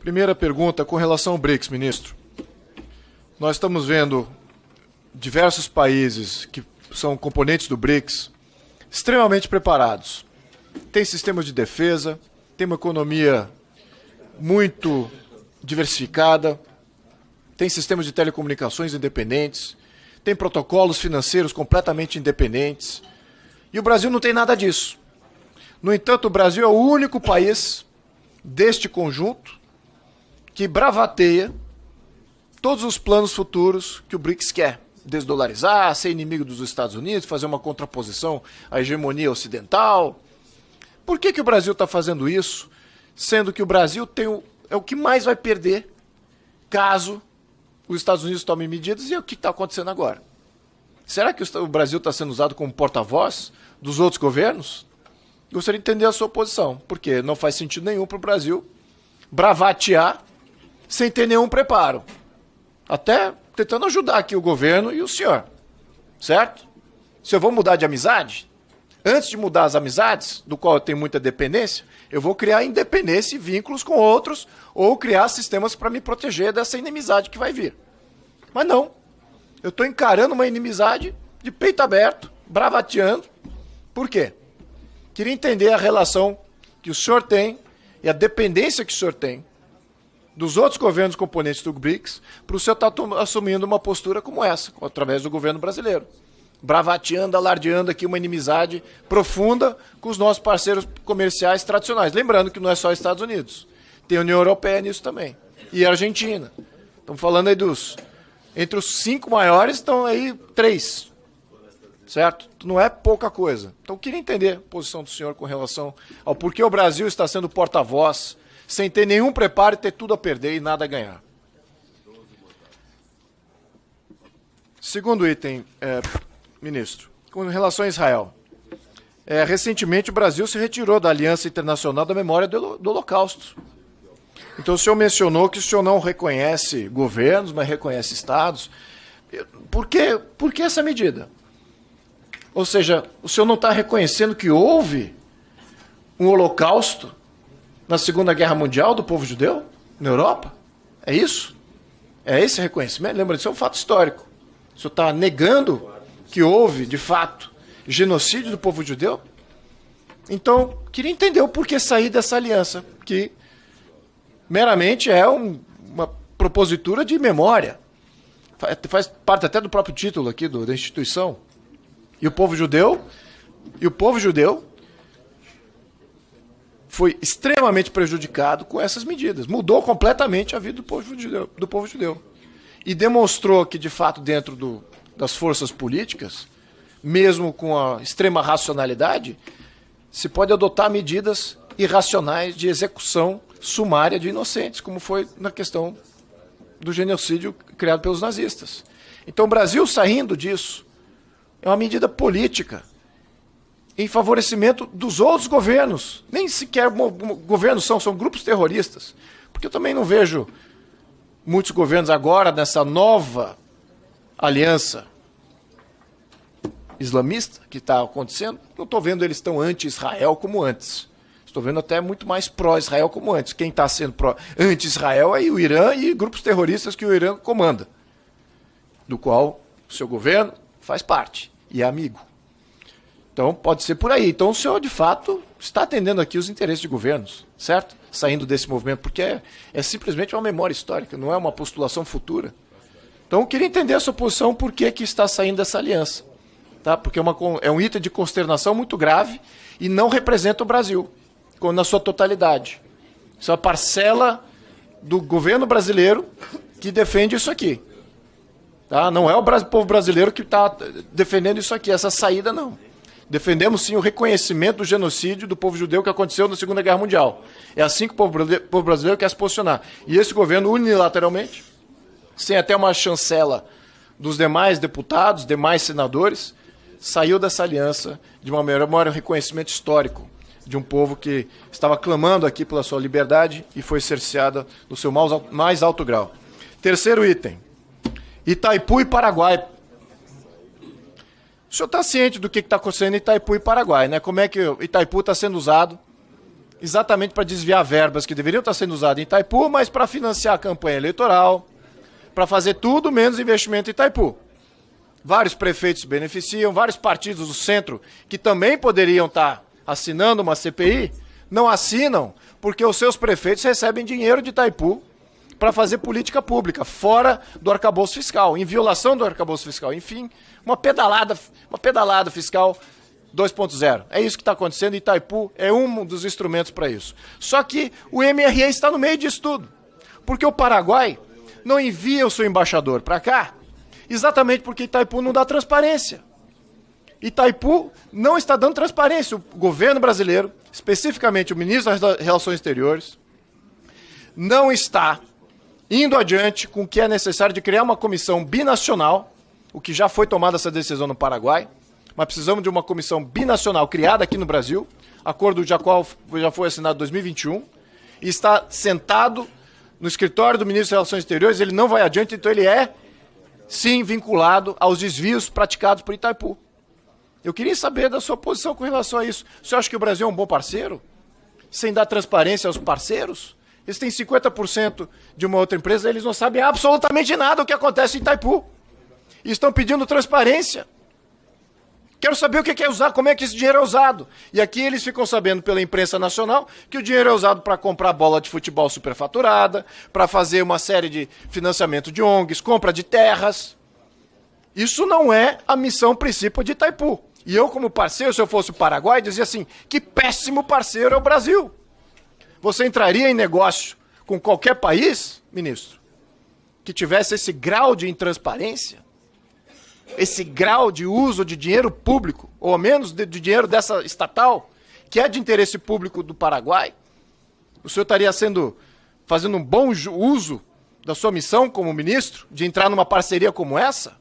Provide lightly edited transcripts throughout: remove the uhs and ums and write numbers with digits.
Primeira pergunta com relação ao BRICS, ministro. Nós estamos vendo diversos países que são componentes do BRICS extremamente preparados. Tem sistemas de defesa, tem uma economia muito diversificada, tem sistemas de telecomunicações independentes, tem protocolos financeiros completamente independentes. E o Brasil não tem nada disso. No entanto, o Brasil é o único país deste conjunto que bravateia todos os planos futuros que o BRICS quer. Desdolarizar, ser inimigo dos Estados Unidos, fazer uma contraposição à hegemonia ocidental. Por que o Brasil está fazendo isso, sendo que o Brasil é o que mais vai perder caso os Estados Unidos tomem medidas, e é o que está acontecendo agora? Será que o Brasil está sendo usado como porta-voz dos outros governos? Gostaria de entender a sua posição, porque não faz sentido nenhum para o Brasil bravatear sem ter nenhum preparo. Até tentando ajudar aqui o governo e o senhor, certo? Se eu vou mudar de amizade, antes de mudar as amizades, do qual eu tenho muita dependência, eu vou criar independência e vínculos com outros, ou criar sistemas para me proteger dessa inimizade que vai vir. Mas não. Eu estou encarando uma inimizade de peito aberto, bravateando. Por quê? Queria entender a relação que o senhor tem e a dependência que o senhor tem dos outros governos componentes do BRICS para o senhor estar assumindo uma postura como essa, através do governo brasileiro. Bravateando, alardeando aqui uma inimizade profunda com os nossos parceiros comerciais tradicionais. Lembrando que não é só Estados Unidos. Tem a União Europeia nisso também. E a Argentina. Estamos falando aí entre os 5 maiores estão aí 3. Certo? Não é pouca coisa. Então, queria entender a posição do senhor com relação ao porquê o Brasil está sendo porta-voz, sem ter nenhum preparo e ter tudo a perder e nada a ganhar. Segundo item, ministro, com relação a Israel. Recentemente, o Brasil se retirou da Aliança Internacional da Memória do Holocausto. Então, o senhor mencionou que o senhor não reconhece governos, mas reconhece estados. Por que essa medida? Ou seja, o senhor não está reconhecendo que houve um holocausto na Segunda Guerra Mundial do povo judeu na Europa? É isso? É esse reconhecimento? Lembra, isso é um fato histórico. O senhor está negando que houve, de fato, genocídio do povo judeu? Então, queria entender o porquê sair dessa aliança, que meramente é uma propositura de memória. Faz parte até do próprio título aqui da instituição. E o povo judeu foi extremamente prejudicado com essas medidas. Mudou completamente a vida do povo judeu. E demonstrou que, de fato, dentro das forças políticas, mesmo com a extrema racionalidade, se pode adotar medidas irracionais de execução sumária de inocentes, como foi na questão do genocídio criado pelos nazistas. Então, o Brasil saindo disso é uma medida política em favorecimento dos outros governos. Nem sequer governos são grupos terroristas. Porque eu também não vejo muitos governos agora nessa nova aliança islamista que está acontecendo. Não estou vendo eles tão anti-Israel como antes. Estou vendo até muito mais pró-Israel como antes. Quem está sendo anti-Israel é o Irã e grupos terroristas que o Irã comanda, do qual o seu governo faz parte e é amigo. Então, pode ser por aí. Então, o senhor, de fato, está atendendo aqui os interesses de governos, certo? Saindo desse movimento, porque é simplesmente uma memória histórica, não é uma postulação futura. Então, eu queria entender a sua posição, por que está saindo dessa aliança. Tá? Porque é um item de consternação muito grave e não representa o Brasil, na sua totalidade. Isso é uma parcela do governo brasileiro que defende isso aqui. Tá? Não é o povo brasileiro que está defendendo isso aqui, essa saída não. Defendemos sim o reconhecimento do genocídio do povo judeu que aconteceu na Segunda Guerra Mundial. É assim que o povo brasileiro quer se posicionar. E esse governo, unilateralmente, sem até uma chancela dos demais deputados, demais senadores, saiu dessa aliança de uma maior reconhecimento histórico de um povo que estava clamando aqui pela sua liberdade e foi cerceada no seu mais alto grau. Terceiro item. Itaipu e Paraguai. O senhor está ciente do que está acontecendo em Itaipu e Paraguai, né? Como é que Itaipu está sendo usado exatamente para desviar verbas que deveriam estar sendo usadas em Itaipu, mas para financiar a campanha eleitoral, para fazer tudo menos investimento em Itaipu. Vários prefeitos se beneficiam, vários partidos do centro, que também poderiam estar assinando uma CPI, não assinam porque os seus prefeitos recebem dinheiro de Itaipu para fazer política pública, fora do arcabouço fiscal, em violação do arcabouço fiscal. Enfim, uma pedalada fiscal 2.0. É isso que está acontecendo, e Itaipu é um dos instrumentos para isso. Só que o MRE está no meio disso tudo, porque o Paraguai não envia o seu embaixador para cá, exatamente porque Itaipu não dá transparência. Itaipu não está dando transparência. O governo brasileiro, especificamente o ministro das Relações Exteriores, não está indo adiante com o que é necessário de criar uma comissão binacional, o que já foi tomada essa decisão no Paraguai, mas precisamos de uma comissão binacional criada aqui no Brasil, acordo já foi assinado em 2021, e está sentado no escritório do ministro das Relações Exteriores. Ele não vai adiante, então ele é, sim, vinculado aos desvios praticados por Itaipu. Eu queria saber da sua posição com relação a isso. O senhor acha que o Brasil é um bom parceiro? Sem dar transparência aos parceiros? Eles têm 50% de uma outra empresa, eles não sabem absolutamente nada do que acontece em Itaipu. E estão pedindo transparência. Quero saber o que é usar, como é que esse dinheiro é usado. E aqui eles ficam sabendo pela imprensa nacional que o dinheiro é usado para comprar bola de futebol superfaturada, para fazer uma série de financiamento de ONGs, compra de terras. Isso não é a missão principal de Itaipu. E eu, como parceiro, se eu fosse o Paraguai, dizia assim, que péssimo parceiro é o Brasil. Você entraria em negócio com qualquer país, ministro, que tivesse esse grau de intransparência, esse grau de uso de dinheiro público, ou ao menos de dinheiro dessa estatal, que é de interesse público do Paraguai? O senhor estaria fazendo um bom uso da sua missão como ministro, de entrar numa parceria como essa?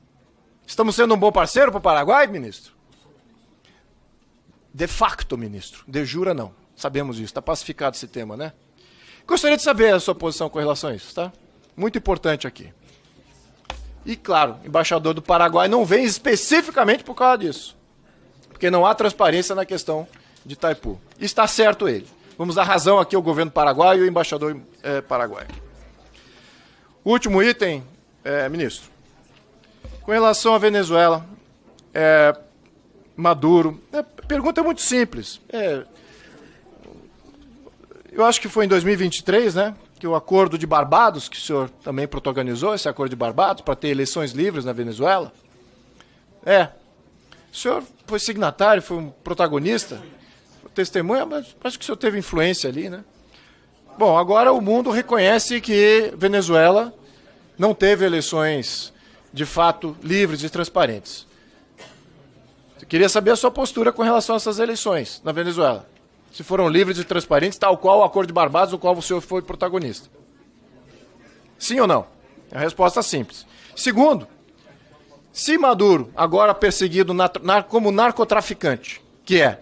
Estamos sendo um bom parceiro para o Paraguai, ministro? De facto, ministro. De jura, não. Sabemos isso. Está pacificado esse tema, né? Gostaria de saber a sua posição com relação a isso, tá? Muito importante aqui. E, claro, o embaixador do Paraguai não vem especificamente por causa disso. Porque não há transparência na questão de Itaipu. E está certo ele. Vamos dar razão aqui ao governo paraguaio e ao embaixador paraguaio. O último item, ministro. Com relação à Venezuela, Maduro, a pergunta é muito simples. Eu acho que foi em 2023, né, que o acordo de Barbados, que o senhor também protagonizou, esse acordo de Barbados, para ter eleições livres na Venezuela. O senhor foi signatário, foi um protagonista, testemunha, mas acho que o senhor teve influência ali, né? Bom, agora o mundo reconhece que Venezuela não teve eleições de fato livres e transparentes. Eu queria saber a sua postura com relação a essas eleições na Venezuela. Se foram livres e transparentes, tal qual o Acordo de Barbados, do qual o senhor foi protagonista. Sim ou não? É a resposta simples. Segundo, se Maduro, agora perseguido como narcotraficante, que é,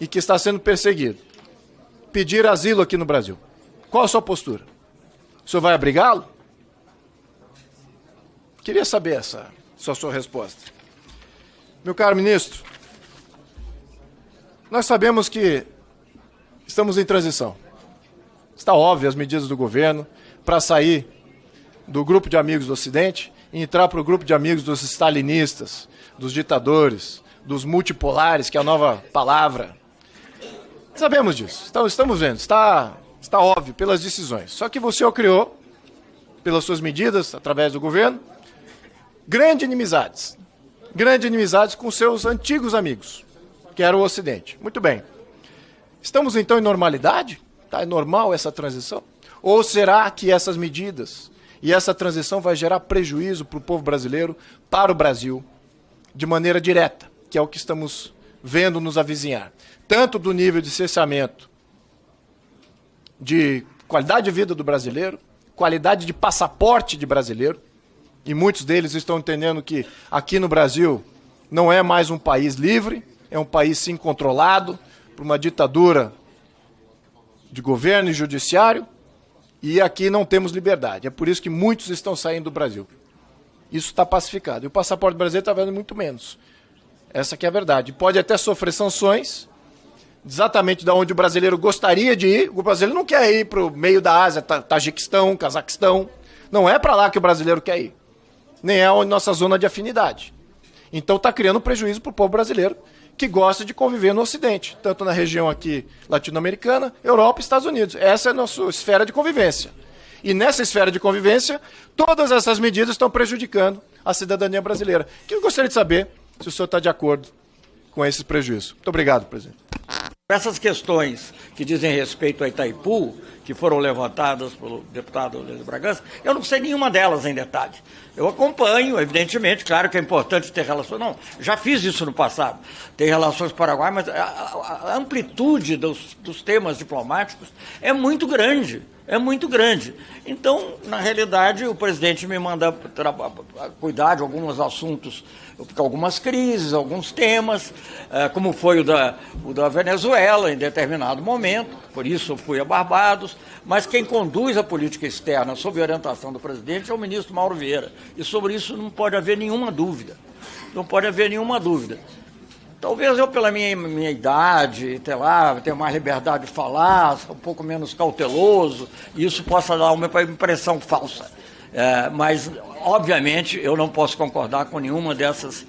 e que está sendo perseguido, pedir asilo aqui no Brasil, qual a sua postura? O senhor vai abrigá-lo? Queria saber essa sua resposta. Meu caro ministro, nós sabemos que estamos em transição. Está óbvio as medidas do governo para sair do grupo de amigos do Ocidente e entrar para o grupo de amigos dos stalinistas, dos ditadores, dos multipolares, que é a nova palavra. Sabemos disso, estamos vendo, está óbvio pelas decisões. Só que você criou, pelas suas medidas, através do governo, grandes inimizades com seus antigos amigos, que era o Ocidente. Muito bem. Estamos, então, em normalidade? Tá, é normal essa transição? Ou será que essas medidas e essa transição vai gerar prejuízo para o povo brasileiro, para o Brasil, de maneira direta, que é o que estamos vendo nos avizinhar? Tanto do nível de cessamento de qualidade de vida do brasileiro, qualidade de passaporte de brasileiro, e muitos deles estão entendendo que aqui no Brasil não é mais um país livre, é um país sim controlado por uma ditadura de governo e judiciário, e aqui não temos liberdade. É por isso que muitos estão saindo do Brasil. Isso está pacificado. E o passaporte brasileiro está valendo muito menos. Essa que é a verdade. Pode até sofrer sanções exatamente de onde o brasileiro gostaria de ir. O brasileiro não quer ir para o meio da Ásia, Tajiquistão, Cazaquistão. Não é para lá que o brasileiro quer ir. Nem é a nossa zona de afinidade. Então está criando um prejuízo para o povo brasileiro, que gosta de conviver no Ocidente, tanto na região aqui latino-americana, Europa e Estados Unidos. Essa é a nossa esfera de convivência. E nessa esfera de convivência, todas essas medidas estão prejudicando a cidadania brasileira. Que eu gostaria de saber se o senhor está de acordo com esse prejuízo. Muito obrigado, presidente. Essas questões que dizem respeito a Itaipu, que foram levantadas pelo deputado Luiz Bragança, eu não sei nenhuma delas em detalhe. Eu acompanho, evidentemente, claro que é importante ter relações. Não, já fiz isso no passado, ter relações com o Paraguai, mas a amplitude dos temas diplomáticos é muito grande. É muito grande. Então, na realidade, o presidente me manda cuidar de alguns assuntos, algumas crises, alguns temas, como foi o da Venezuela em determinado momento, por isso eu fui a Barbados, mas quem conduz a política externa sob orientação do presidente é o ministro Mauro Vieira, e sobre isso não pode haver nenhuma dúvida. Não pode haver nenhuma dúvida. Talvez eu, pela minha idade, tenha mais liberdade de falar, um pouco menos cauteloso, e isso possa dar uma impressão falsa. Mas, obviamente, eu não posso concordar com nenhuma dessas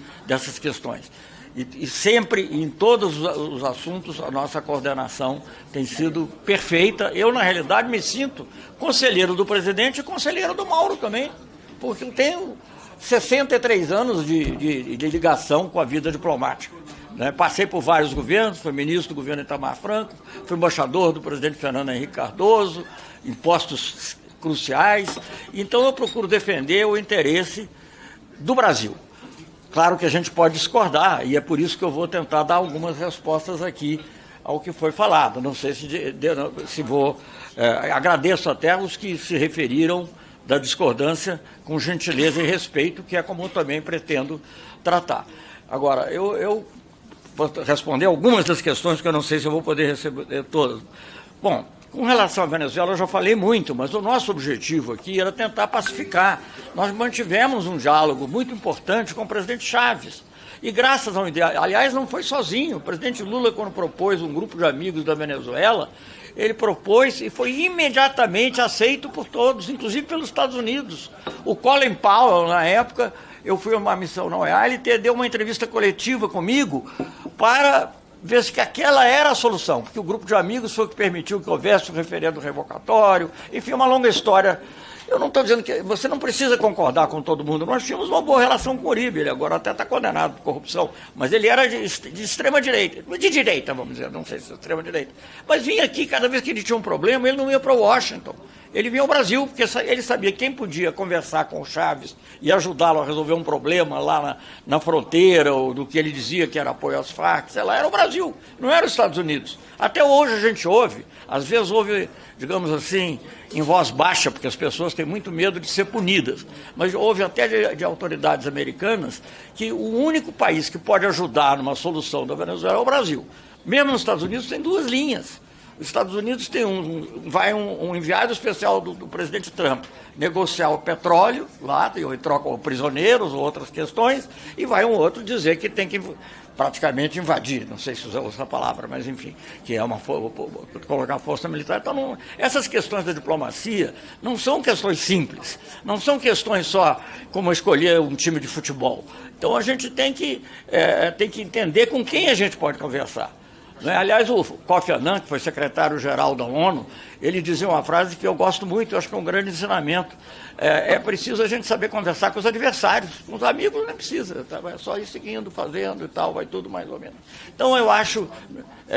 questões. E sempre, em todos os assuntos, a nossa coordenação tem sido perfeita. Eu, na realidade, me sinto conselheiro do presidente e conselheiro do Mauro também, porque eu tenho 63 anos de ligação com a vida diplomática. Passei por vários governos, fui ministro do governo Itamar Franco, fui embaixador do presidente Fernando Henrique Cardoso, em postos cruciais. Então eu procuro defender o interesse do Brasil. Claro que a gente pode discordar, e é por isso que eu vou tentar dar algumas respostas aqui ao que foi falado. Não sei se vou... agradeço até os que se referiram da discordância com gentileza e respeito, que é como eu também pretendo tratar. Agora, eu vou responder algumas das questões que eu não sei se eu vou poder receber todas. Bom, com relação à Venezuela eu já falei muito, mas o nosso objetivo aqui era tentar pacificar. Nós mantivemos um diálogo muito importante com o presidente Chávez. E graças ao... Aliás, não foi sozinho. O presidente Lula, quando propôs um grupo de amigos da Venezuela, ele propôs e foi imediatamente aceito por todos, inclusive pelos Estados Unidos. O Colin Powell, na época... Eu fui a uma missão na OEA, ele deu uma entrevista coletiva comigo para ver se que aquela era a solução, porque o grupo de amigos foi o que permitiu que houvesse o referendo revocatório, enfim, uma longa história. Eu não estou dizendo que... Você não precisa concordar com todo mundo. Nós tínhamos uma boa relação com o Uribe, ele agora até está condenado por corrupção, mas ele era de extrema-direita, de direita, vamos dizer, não sei se é extrema-direita. Mas vinha aqui, cada vez que ele tinha um problema, ele não ia para Washington. Ele vinha ao Brasil, porque ele sabia quem podia conversar com o Chávez e ajudá-lo a resolver um problema lá na fronteira, ou do que ele dizia que era apoio às Farc, sei lá, era o Brasil, não era os Estados Unidos. Até hoje a gente ouve, às vezes ouve, digamos assim, em voz baixa, porque as pessoas têm muito medo de ser punidas, mas houve até de autoridades americanas que o único país que pode ajudar numa solução da Venezuela é o Brasil. Mesmo nos Estados Unidos tem duas linhas. Os Estados Unidos tem um enviado especial do presidente Trump negociar o petróleo lá, e troca prisioneiros ou outras questões, e vai um outro dizer que tem que praticamente invadir, não sei se usa essa palavra, mas enfim, que é colocar força militar. Então, essas questões da diplomacia não são questões simples, não são questões só como escolher um time de futebol. Então a gente tem que entender com quem a gente pode conversar. Aliás, o Kofi Annan, que foi secretário-geral da ONU, ele dizia uma frase que eu gosto muito, eu acho que é um grande ensinamento. É preciso a gente saber conversar com os adversários, com os amigos não precisa, tá? É só ir seguindo, fazendo e tal, vai tudo mais ou menos. Então eu acho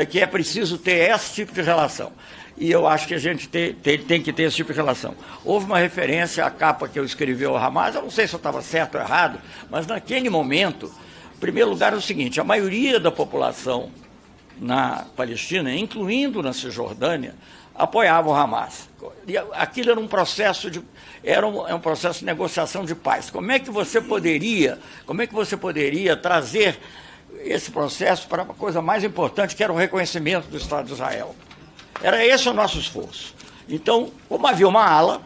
que é preciso ter esse tipo de relação. E eu acho que a gente tem que ter esse tipo de relação. Houve uma referência à capa que eu escrevi ao Hamas, eu não sei se eu estava certo ou errado, mas naquele momento, em primeiro lugar, é o seguinte: a maioria da população na Palestina, incluindo na Cisjordânia, apoiava o Hamas. E aquilo era um processo um processo de negociação de paz. Como é que você poderia trazer esse processo para uma coisa mais importante, que era o reconhecimento do Estado de Israel? Era esse o nosso esforço. Então, como havia uma ala,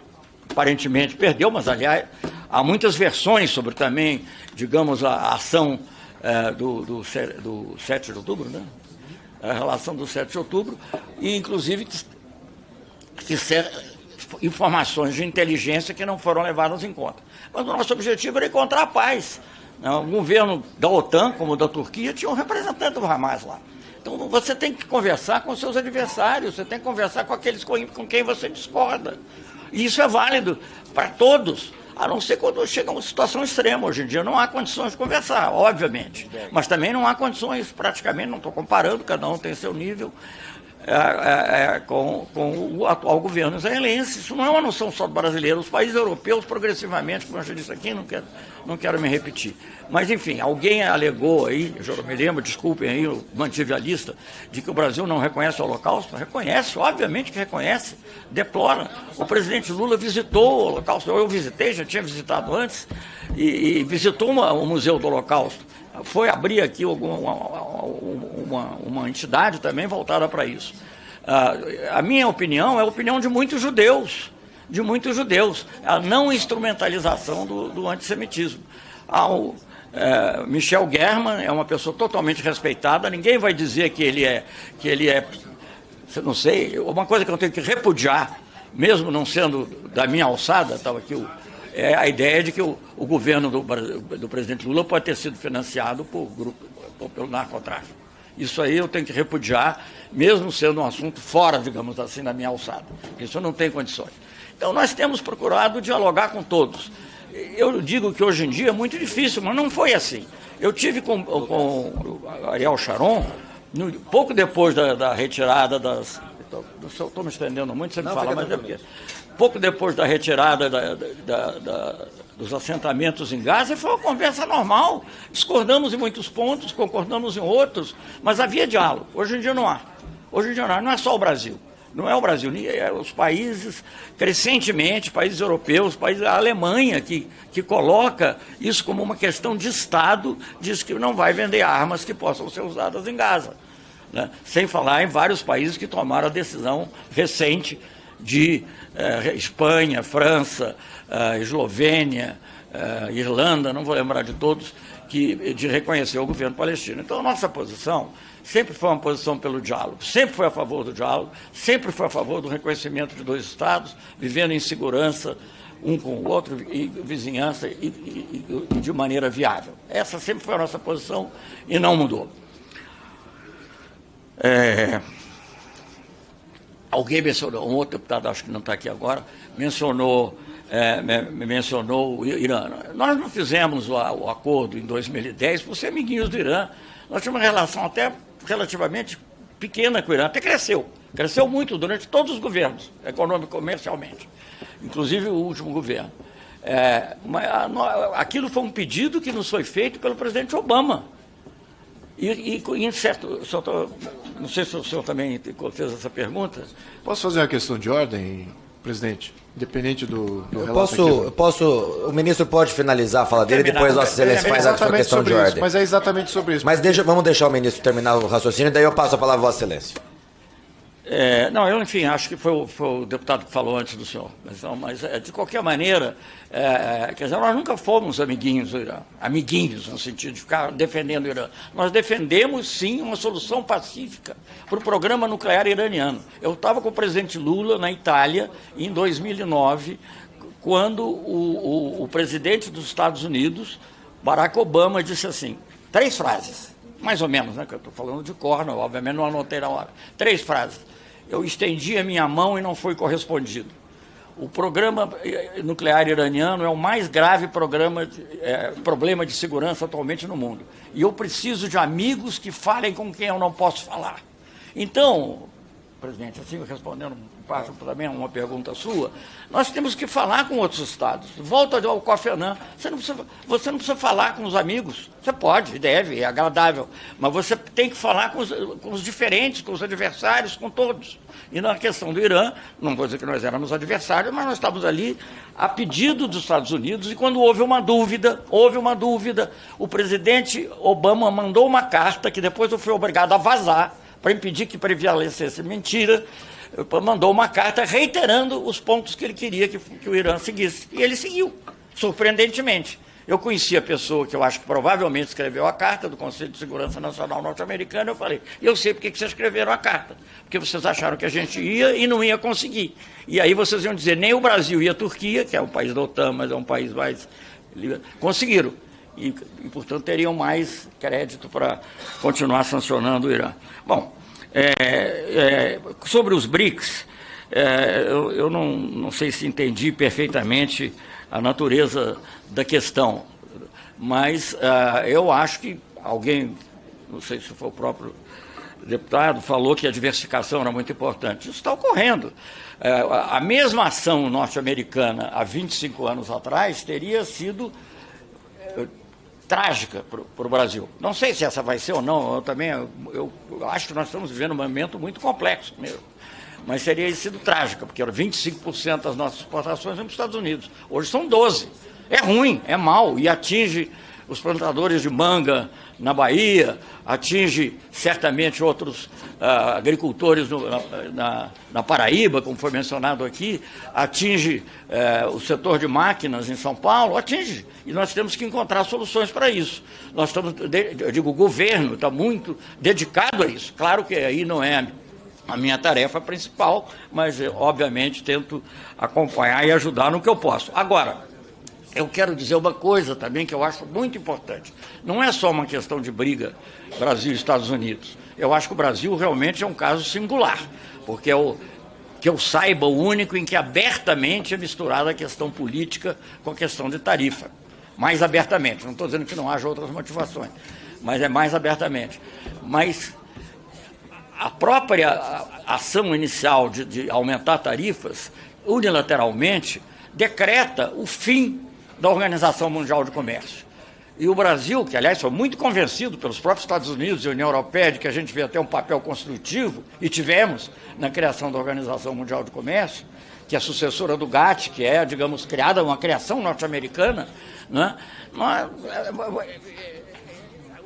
aparentemente perdeu, mas aliás há muitas versões sobre também, digamos, a ação do 7 de outubro, né? a relação do 7 de outubro, e inclusive informações de inteligência que não foram levadas em conta. Mas o nosso objetivo era encontrar a paz. O governo da OTAN, como o da Turquia, tinha um representante do Hamas lá. Então você tem que conversar com seus adversários, você tem que conversar com aqueles com quem você discorda. E isso é válido para todos, a não ser quando chega uma situação extrema. Hoje em dia não há condições de conversar, obviamente. Mas também não há condições, praticamente, não estou comparando, cada um tem seu nível, com o atual governo israelense. Isso não é uma noção só do brasileiro. Os países europeus, progressivamente, como eu já disse aqui, não quero me repetir. Mas, enfim, alguém alegou aí, eu já me lembro, desculpem aí, eu mantive a lista, de que o Brasil não reconhece o Holocausto. Reconhece, obviamente que reconhece, deplora. O presidente Lula visitou o Holocausto, eu visitei, já tinha visitado antes, e visitou o Museu do Holocausto. Foi abrir aqui uma entidade também voltada para isso. A minha opinião é a opinião de muitos judeus, a não instrumentalização do antissemitismo. Michel German é uma pessoa totalmente respeitada, ninguém vai dizer que ele é, não sei, uma coisa que eu tenho que repudiar, mesmo não sendo da minha alçada, estava aqui é a ideia de que o governo do presidente Lula pode ter sido financiado pelo narcotráfico. Isso aí eu tenho que repudiar, mesmo sendo um assunto fora, digamos assim, da minha alçada. Isso não tem condições. Então, nós temos procurado dialogar com todos. Eu digo que hoje em dia é muito difícil, mas não foi assim. Eu tive com Ariel Sharon, pouco depois da retirada das... Estou me estendendo muito, você me fala, mas é porque... Pouco depois da retirada dos assentamentos em Gaza, foi uma conversa normal. Discordamos em muitos pontos, concordamos em outros, mas havia diálogo. Hoje em dia não há. Não é só o Brasil. Não é o Brasil, os países, crescentemente, países europeus, a Alemanha, que coloca isso como uma questão de Estado, diz que não vai vender armas que possam ser usadas em Gaza. Né? Sem falar em vários países que tomaram a decisão recente de Espanha, França, Eslovênia, Irlanda, não vou lembrar de todos, de reconhecer o governo palestino. Então, a nossa posição sempre foi uma posição pelo diálogo, sempre foi a favor do diálogo, sempre foi a favor do reconhecimento de dois Estados, vivendo em segurança um com o outro, e vizinhança, e de maneira viável. Essa sempre foi a nossa posição e não mudou. Alguém mencionou, um outro deputado, acho que não está aqui agora, mencionou o Irã. Nós não fizemos o acordo em 2010 por ser amiguinhos do Irã. Nós tínhamos uma relação até relativamente pequena com o Irã, até cresceu muito durante todos os governos, econômico, comercialmente, inclusive o último governo. Aquilo foi um pedido que nos foi feito pelo presidente Obama. E em certo... Não sei se o senhor também fez essa pergunta. Posso fazer uma questão de ordem, presidente? Independente do relato o ministro pode finalizar a fala dele e depois Vossa Excelência faz a sua questão de ordem. Mas é exatamente sobre isso. Mas vamos deixar o ministro terminar o raciocínio, daí eu passo a palavra a Vossa Excelência. Eu, enfim, acho que foi o deputado que falou antes do senhor. Mas de qualquer maneira, quer dizer, nós nunca fomos amiguinhos do Irã. Amiguinhos, no sentido de ficar defendendo o Irã. Nós defendemos, sim, uma solução pacífica para o programa nuclear iraniano. Eu estava com o presidente Lula na Itália, em 2009, quando o presidente dos Estados Unidos, Barack Obama, disse assim, 3 frases, mais ou menos, né, que eu estou falando de cor, obviamente não anotei na hora, 3 frases. Eu estendi a minha mão e não foi correspondido. O programa nuclear iraniano é o mais grave problema de segurança atualmente no mundo. E eu preciso de amigos que falem com quem eu não posso falar. Então, presidente, assim respondendo parte também a uma pergunta sua, nós temos que falar com outros estados. Volta ao Kofi Annan. Você não precisa falar com os amigos. Você pode, deve, é agradável. Mas você tem que falar com os diferentes, com os adversários, com todos. E na questão do Irã, não vou dizer que nós éramos adversários, mas nós estávamos ali a pedido dos Estados Unidos, e quando houve uma dúvida, o presidente Obama mandou uma carta que depois eu fui obrigado a vazar, para impedir que prevalecesse mentira, mandou uma carta reiterando os pontos que ele queria que o Irã seguisse. E ele seguiu, surpreendentemente. Eu conheci a pessoa que eu acho que provavelmente escreveu a carta do Conselho de Segurança Nacional norte-americano. Eu falei, eu sei porque que vocês escreveram a carta. Porque vocês acharam que a gente ia e não ia conseguir. E aí vocês iam dizer, nem o Brasil e a Turquia, que é um país da OTAN, mas é um país mais... conseguiram. E portanto, teriam mais crédito para continuar sancionando o Irã. Bom, sobre os BRICS, eu não sei se entendi perfeitamente a natureza da questão, mas eu acho que alguém, não sei se foi o próprio deputado, falou que a diversificação era muito importante. Isso está ocorrendo. A mesma ação norte-americana há 25 anos atrás teria sido trágica para o Brasil. Não sei se essa vai ser ou não, eu acho que nós estamos vivendo um momento muito complexo mesmo. Mas teria sido trágica, porque era 25% das nossas exportações para os Estados Unidos. Hoje são 12%. É ruim, é mau, e atinge os plantadores de manga na Bahia, atinge certamente outros agricultores na Paraíba, como foi mencionado aqui, atinge o setor de máquinas em São Paulo, atinge. E nós temos que encontrar soluções para isso. Nós estamos, eu digo, o governo está muito dedicado a isso. Claro que aí não é a minha tarefa principal, mas, obviamente, tento acompanhar e ajudar no que eu posso. Agora, eu quero dizer uma coisa também que eu acho muito importante. Não é só uma questão de briga Brasil e Estados Unidos. Eu acho que o Brasil realmente é um caso singular, porque que eu saiba, o único em que abertamente é misturada a questão política com a questão de tarifa. Mais abertamente. Não estou dizendo que não haja outras motivações, mas é mais abertamente. Mas a própria ação inicial de aumentar tarifas, unilateralmente, decreta o fim da Organização Mundial de Comércio. E o Brasil, que aliás foi muito convencido pelos próprios Estados Unidos e União Europeia de que a gente devia ter um papel construtivo, e tivemos na criação da Organização Mundial de Comércio, que é a sucessora do GATT, que é, digamos, criada uma criação norte-americana, né?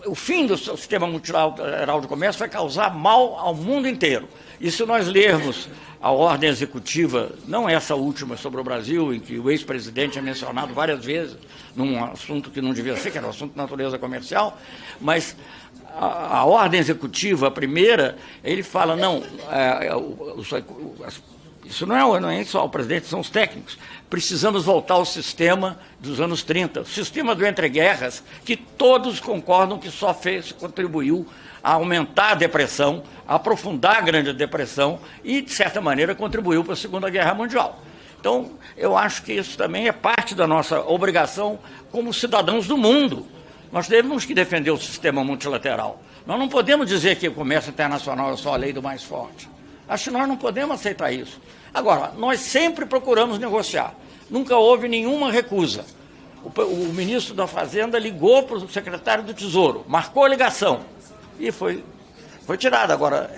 O fim do sistema multilateral de comércio vai causar mal ao mundo inteiro. E se nós lermos a ordem executiva, não essa última sobre o Brasil, em que o ex-presidente é mencionado várias vezes, num assunto que não devia ser, que era um assunto de natureza comercial, mas a ordem executiva, a primeira, ele fala, não, isso não é só o presidente, são os técnicos. Precisamos voltar ao sistema dos anos 30, o sistema do entre-guerras, que todos concordam que só contribuiu a aumentar a depressão, a aprofundar a Grande Depressão e, de certa maneira, contribuiu para a Segunda Guerra Mundial. Então, eu acho que isso também é parte da nossa obrigação como cidadãos do mundo. Nós temos que defender o sistema multilateral. Nós não podemos dizer que o comércio internacional é só a lei do mais forte. Acho que nós não podemos aceitar isso. Agora, nós sempre procuramos negociar. Nunca houve nenhuma recusa. O ministro da Fazenda ligou para o secretário do Tesouro, marcou a ligação e foi tirada. Agora,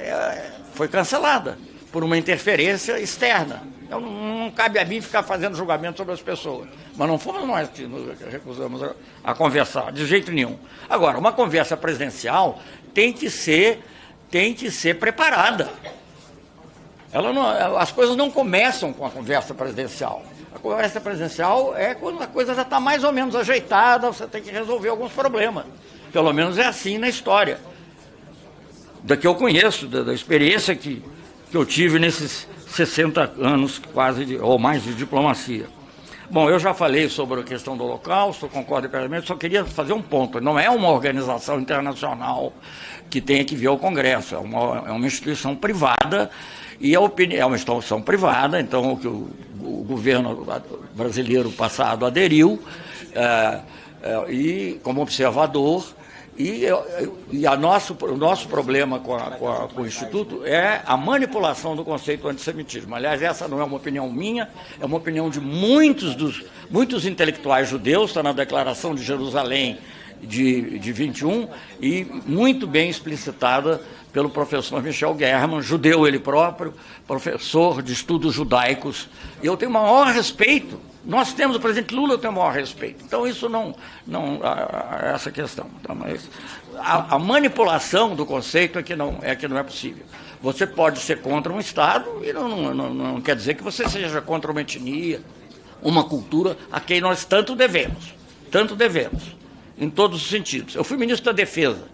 foi cancelada por uma interferência externa. Então, não cabe a mim ficar fazendo julgamento sobre as pessoas. Mas não fomos nós que nos recusamos a conversar, de jeito nenhum. Agora, uma conversa presidencial tem que ser preparada. As coisas não começam com a conversa presidencial. A conversa presidencial é quando a coisa já está mais ou menos ajeitada, você tem que resolver alguns problemas. Pelo menos é assim na história. Da que eu conheço, da experiência que eu tive nesses 60 anos quase, ou mais, de diplomacia. Bom, eu já falei sobre a questão do Holocausto, concordo plenamente, só queria fazer um ponto. Não é uma organização internacional que tenha que vir ao Congresso, é uma instituição privada, e é uma instituição privada, então que o governo brasileiro passado aderiu, e como observador, e o nosso problema com o Instituto é a manipulação do conceito do antissemitismo. Aliás, essa não é uma opinião minha, é uma opinião de muitos intelectuais judeus, está na Declaração de Jerusalém de 21, e muito bem explicitada pelo professor Michel German, judeu ele próprio, professor de estudos judaicos. E eu tenho o maior respeito. Nós temos o presidente Lula, eu tenho o maior respeito. Então, isso não essa questão. Então, mas a manipulação do conceito é que não é possível. Você pode ser contra um Estado e não quer dizer que você seja contra uma etnia, uma cultura a quem nós tanto devemos. Tanto devemos, em todos os sentidos. Eu fui ministro da Defesa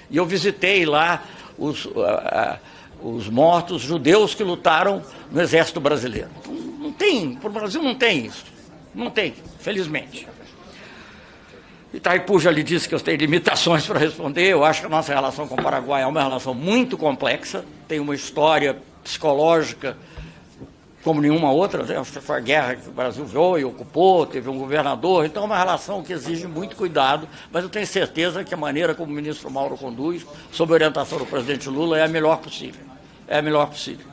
e eu visitei lá os mortos judeus que lutaram no Exército Brasileiro. Não tem, para o Brasil não tem isso. Não tem, felizmente. Itaipu já lhe disse que eu tenho limitações para responder. Eu acho que a nossa relação com o Paraguai é uma relação muito complexa, tem uma história psicológica como nenhuma outra, né? Foi a guerra que o Brasil veio e ocupou, teve um governador, então é uma relação que exige muito cuidado, mas eu tenho certeza que a maneira como o ministro Mauro conduz, sob a orientação do presidente Lula, é a melhor possível. É a melhor possível.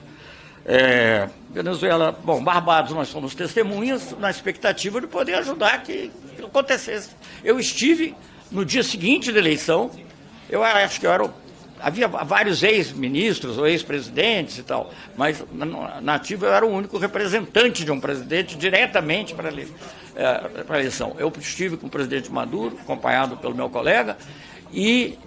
Venezuela, bom, Barbados, nós somos testemunhas na expectativa de poder ajudar que acontecesse. Eu estive no dia seguinte da eleição, eu acho que havia vários ex-ministros ou ex-presidentes e tal, mas na ativa eu era o único representante de um presidente diretamente para a eleição. Eu estive com o presidente Maduro, acompanhado pelo meu colega, e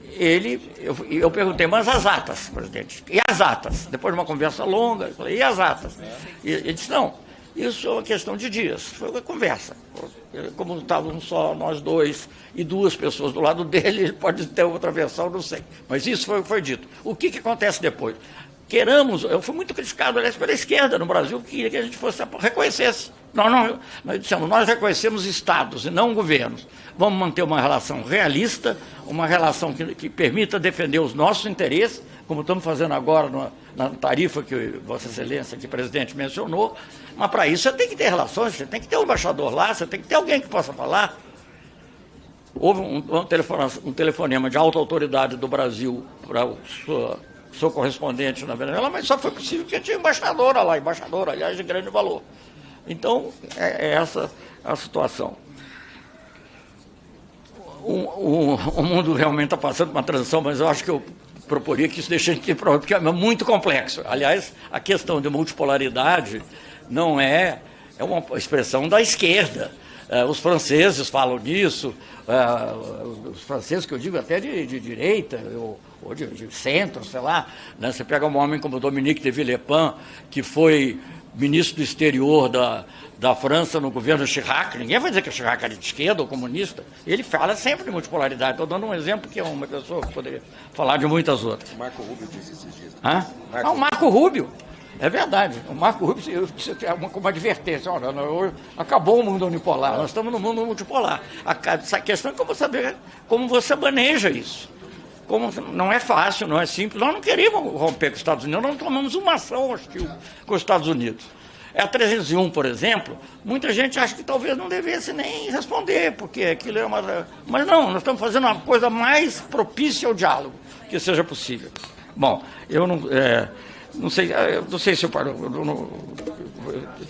eu perguntei, mas as atas, presidente? E as atas? Depois de uma conversa longa, eu falei, e as atas? E ele disse, não, isso é uma questão de dias. Foi uma conversa. Como estávamos só nós dois e duas pessoas do lado dele, ele pode ter outra versão, não sei. Mas isso foi dito. O que acontece depois? Eu fui muito criticado, aliás, pela esquerda no Brasil, que queria que a gente reconhecesse. Nós dissemos, nós reconhecemos estados e não governos. Vamos manter uma relação realista, uma relação que permita defender os nossos interesses, como estamos fazendo agora na tarifa que Vossa Excelência, que o presidente mencionou, mas para isso você tem que ter relações, você tem que ter um embaixador lá, você tem que ter alguém que possa falar. Houve um telefonema de alta autoridade do Brasil para o seu correspondente na Venezuela, mas só foi possível porque tinha embaixadora lá, aliás, de grande valor. Então, é essa a situação. O mundo realmente está passando por uma transição, mas eu acho que eu proporia que isso deixe de ter problema, porque é muito complexo. Aliás, a questão de multipolaridade não é uma expressão da esquerda. Os franceses falam disso, os franceses que eu digo até de direita, ou de centro, sei lá, né? Você pega um homem como Dominique de Villepin, que foi ministro do exterior da França no governo Chirac, ninguém vai dizer que o Chirac era de esquerda ou comunista, ele fala sempre de multipolaridade. Estou dando um exemplo que é uma pessoa que poderia falar de muitas outras. O Marco Rubio disse esses dias. O Marco Rubio. É verdade. O Marco Rubio é uma advertência. Olha, acabou o mundo unipolar, nós estamos no mundo multipolar. A questão é como saber como você maneja isso. Não é fácil, não é simples. Nós não queríamos romper com os Estados Unidos, nós não tomamos uma ação hostil com os Estados Unidos. A 301, por exemplo, muita gente acha que talvez não devesse nem responder, porque aquilo é uma... Mas não, nós estamos fazendo uma coisa mais propícia ao diálogo que seja possível. Bom, eu não sei se eu paro...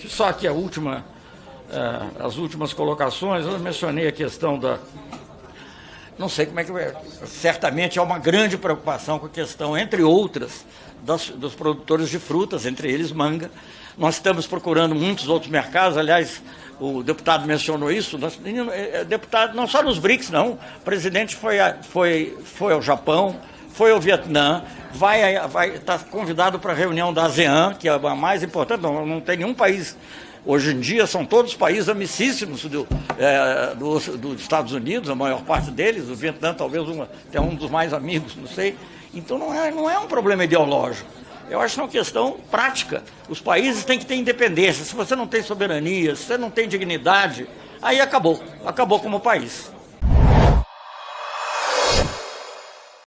Só aqui as últimas colocações, eu mencionei a questão da... Não sei como é que é. Certamente há uma grande preocupação com a questão, entre outras, dos produtores de frutas, entre eles manga. Nós estamos procurando muitos outros mercados, aliás, o deputado mencionou isso, deputado, não só nos BRICS, não. O presidente foi ao Japão, foi ao Vietnã, vai estar convidado para a reunião da ASEAN, que é a mais importante, não tem nenhum país. Hoje em dia são todos países amicíssimos dos Estados Unidos, a maior parte deles, o Vietnã talvez até um dos mais amigos, não sei. Então não é um problema ideológico, eu acho que é uma questão prática. Os países têm que ter independência, se você não tem soberania, se você não tem dignidade, aí acabou como país.